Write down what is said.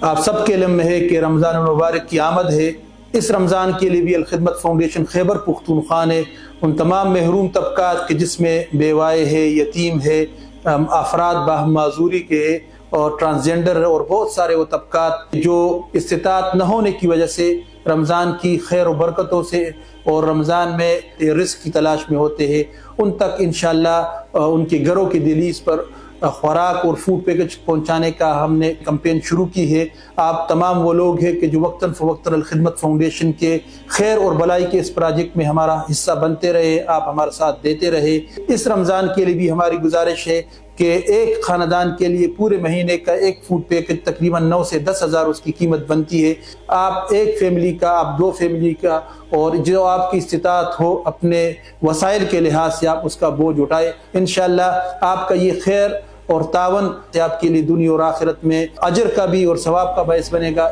आप सबके इल्म में है कि रमज़ान मुबारक की आमद है। इस रमज़ान के लिए भी अल खिदमत फाउंडेशन खैबर पुख्तूनख्वा ने उन तमाम महरूम तबकात के जिसमें बेवाए है, यतीम है, अफराद बाहमाजूरी के और ट्रांसजेंडर और बहुत सारे वो तबकात जो इस्तिताअत न होने की वजह से रमज़ान की खैर और बरकतों से और रमज़ान में रिज़्क़ की तलाश में होते हैं, उन तक इंशाअल्लाह उनके घरों की दहलीज पर खुराक और फूड पैकेज पहुंचाने का हमने कैंपेन शुरू की है। आप तमाम वो लोग हैं कि जो वक्तन फ़वक्तन अल खिदमत फाउंडेशन के खैर और भलाई के इस प्रोजेक्ट में हमारा हिस्सा बनते रहे, आप हमारा साथ देते रहे। इस रमज़ान के लिए भी हमारी गुजारिश है कि एक ख़ानदान के लिए पूरे महीने का एक फूड पैकेज तकरीबन 9 से 10 हज़ार उसकी कीमत बनती है। आप एक फैमिली का, आप 2 फैमिली का, और जो आपकी इस्तिताअत हो अपने वसाइल के लिहाज से आप उसका बोझ उठाए। इंशाअल्लाह आपका ये खैर और तावन आपके लिए दुनिया और आखिरत में अजर का भी और सवाब का बायस बनेगा।